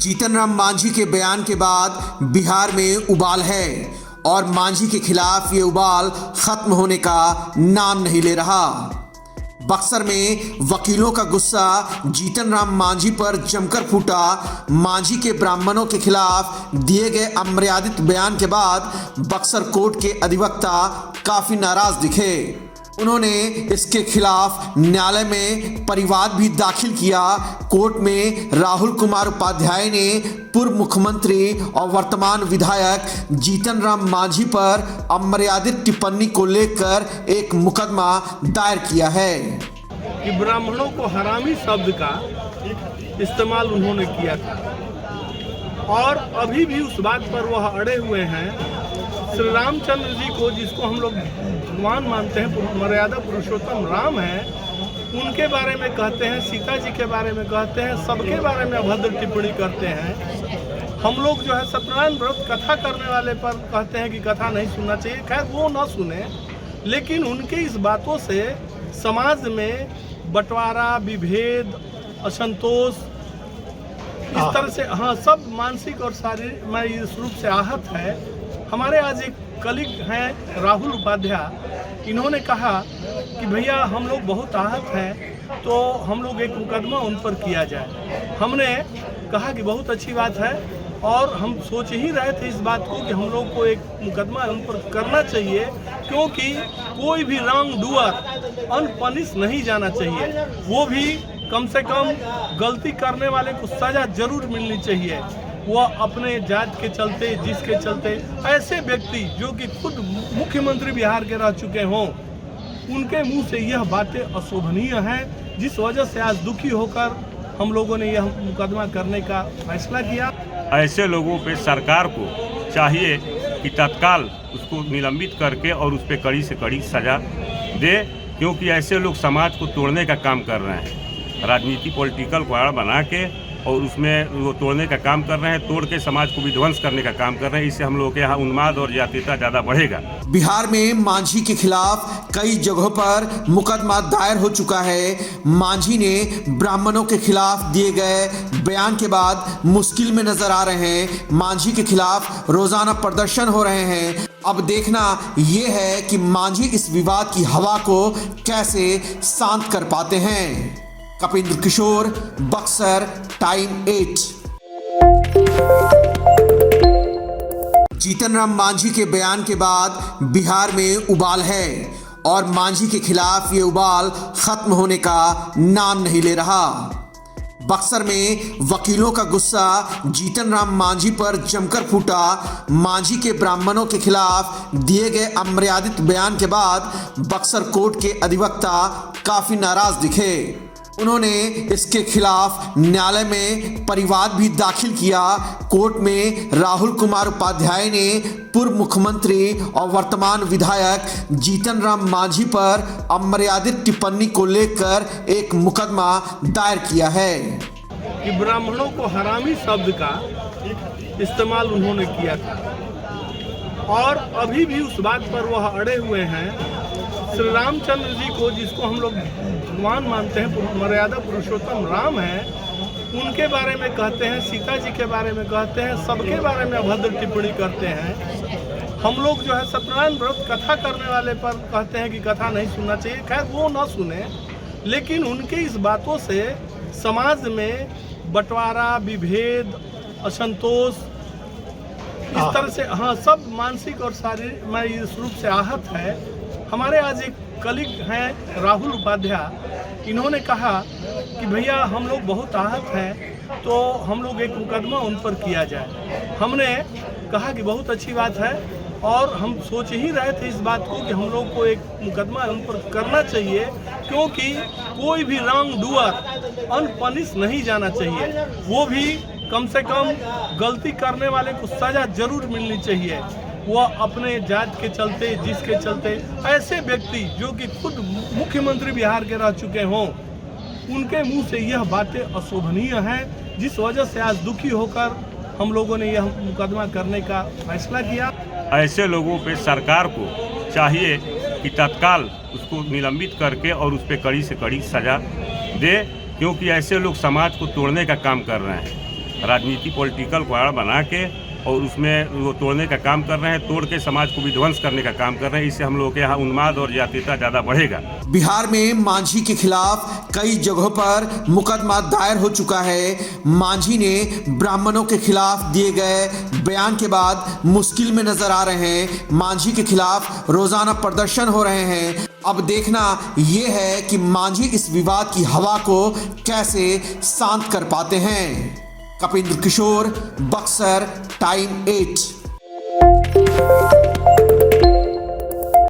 जीतन राम मांझी के बयान के बाद बिहार में उबाल है और मांझी के खिलाफ ये उबाल खत्म होने का नाम नहीं ले रहा। बक्सर में वकीलों का गुस्सा जीतन राम मांझी पर जमकर फूटा। मांझी के ब्राह्मणों के खिलाफ दिए गए अमर्यादित बयान के बाद बक्सर कोर्ट के अधिवक्ता काफी नाराज दिखे। उन्होंने इसके खिलाफ न्यायालय में परिवाद भी दाखिल किया। कोर्ट में राहुल कुमार उपाध्याय ने पूर्व मुख्यमंत्री और वर्तमान विधायक जीतन राम मांझी पर अमर्यादित टिप्पणी को लेकर एक मुकदमा दायर किया है कि ब्राह्मणों को हरामी शब्द का इस्तेमाल उन्होंने किया था और अभी भी उस बात पर वह अड़े हुए हैं। श्री रामचंद्र जी को, जिसको हम लोग भगवान मानते हैं, मर्यादा पुरुषोत्तम राम हैं, उनके बारे में कहते हैं, सीता जी के बारे में कहते हैं, सबके बारे में अभद्र टिप्पणी करते हैं। हम लोग जो है सत्यनारायण व्रत कथा करने वाले पर कहते हैं कि कथा नहीं सुनना चाहिए। खैर वो ना सुने, लेकिन उनके इस बातों से समाज में बंटवारा, विभेद, असंतोष, इस तरह से सब मानसिक और शारीरिक इस रूप से आहत है। हमारे आज एक कलीग हैं राहुल उपाध्याय, इन्होंने कहा कि भैया हम लोग बहुत आहत हैं, तो हम लोग एक मुकदमा उन पर किया जाए। हमने कहा कि बहुत अच्छी बात है और हम सोच ही रहे थे इस बात को कि हम लोग को एक मुकदमा उन पर करना चाहिए, क्योंकि कोई भी रॉन्ग डूअर अनपनिश नहीं जाना चाहिए। वो भी कम से कम गलती करने वाले को सजा जरूर मिलनी चाहिए। वह अपने जात के चलते, जिसके चलते ऐसे व्यक्ति जो कि खुद मुख्यमंत्री बिहार के रह चुके हों, उनके मुंह से यह बातें अशोभनीय हैं, जिस वजह से आज दुखी होकर हम लोगों ने यह मुकदमा करने का फैसला किया। ऐसे लोगों पे सरकार को चाहिए कि तत्काल उसको निलंबित करके और उस पर कड़ी से कड़ी सजा दे, क्योंकि ऐसे लोग समाज को तोड़ने का काम कर रहे हैं। राजनीति पॉलिटिकल वाड़ बना के और उसमें वो तोड़ने का काम कर रहे हैं, तोड़ के समाज को विध्वंस करने का काम कर रहे हैं। इससे हम लोगों के यहाँ उन्माद और जातीयता ज़्यादा बढ़ेगा। बिहार में मांझी के खिलाफ कई जगहों पर मुकदमा दायर हो चुका है। मांझी ने ब्राह्मणों के खिलाफ दिए गए बयान के बाद मुश्किल में नजर आ रहे हैं। मांझी के खिलाफ रोजाना प्रदर्शन हो रहे हैं। अब देखना यह है कि मांझी इस विवाद की हवा को कैसे शांत कर पाते हैं। कपिंद्र किशोर, बक्सर, टाइम 8। जीतन राम मांझी के बयान के बाद बिहार में उबाल है और मांझी के खिलाफ ये उबाल खत्म होने का नाम नहीं ले रहा। बक्सर में वकीलों का गुस्सा जीतन राम मांझी पर जमकर फूटा। मांझी के ब्राह्मणों के खिलाफ दिए गए अमर्यादित बयान के बाद बक्सर कोर्ट के अधिवक्ता काफी नाराज दिखे। उन्होंने इसके खिलाफ न्यायालय में परिवाद भी दाखिल किया। कोर्ट में राहुल कुमार उपाध्याय ने पूर्व मुख्यमंत्री और वर्तमान विधायक जीतन राम मांझी पर अमर्यादित टिप्पणी को लेकर एक मुकदमा दायर किया है कि ब्राह्मणों को हरामी शब्द का इस्तेमाल उन्होंने किया था और अभी भी उस बात पर वह अड़े हुए हैं। श्री रामचंद्र जी को, जिसको हम लोग भगवान मानते हैं, मर्यादा पुरुषोत्तम राम हैं, उनके बारे में कहते हैं, सीता जी के बारे में कहते हैं, सबके बारे में अभद्र टिप्पणी करते हैं। हम लोग जो है सत्यनारायण व्रत कथा करने वाले पर कहते हैं कि कथा नहीं सुनना चाहिए। खैर वो ना सुने, लेकिन उनके इस बातों से समाज में बंटवारा, विभेद, असंतोष, इस तरह से सब मानसिक और शारीरिक इस रूप से आहत है। हमारे आज एक कलीग हैं राहुल उपाध्याय, इन्होंने कहा कि भैया हम लोग बहुत आहत हैं, तो हम लोग एक मुकदमा उन पर किया जाए। हमने कहा कि बहुत अच्छी बात है और हम सोच ही रहे थे इस बात को कि हम लोग को एक मुकदमा उन पर करना चाहिए, क्योंकि कोई भी रॉन्ग डूअर अनपनिश नहीं जाना चाहिए। वो भी कम से कम गलती करने वाले को सजा जरूर मिलनी चाहिए। वह अपने जात के चलते, जिसके चलते ऐसे व्यक्ति जो कि खुद मुख्यमंत्री बिहार के रह चुके हों, उनके मुंह से यह बातें अशोभनीय हैं, जिस वजह से आज दुखी होकर हम लोगों ने यह मुकदमा करने का फैसला किया। ऐसे लोगों पे सरकार को चाहिए कि तत्काल उसको निलंबित करके और उस पर कड़ी से कड़ी सजा दे, क्योंकि ऐसे लोग समाज को तोड़ने का काम कर रहे हैं। राजनीति पॉलिटिकल वाड़ बना के और उसमें वो तोड़ने का काम कर रहे हैं, तोड़ के समाज को विध्वंस करने का काम कर रहे हैं। इससे हम लोगों के यहाँ उन्माद और जातीयता ज़्यादा बढ़ेगा। बिहार में मांझी के खिलाफ कई जगहों पर मुकदमा दायर हो चुका है। मांझी ने ब्राह्मणों के खिलाफ दिए गए बयान के बाद मुश्किल में नजर आ रहे हैं। मांझी के खिलाफ रोजाना प्रदर्शन हो रहे हैं। अब देखना यह है कि मांझी इस विवाद की हवा को कैसे शांत कर पाते हैं। कपिंद्र किशोर, बक्सर, टाइम 8।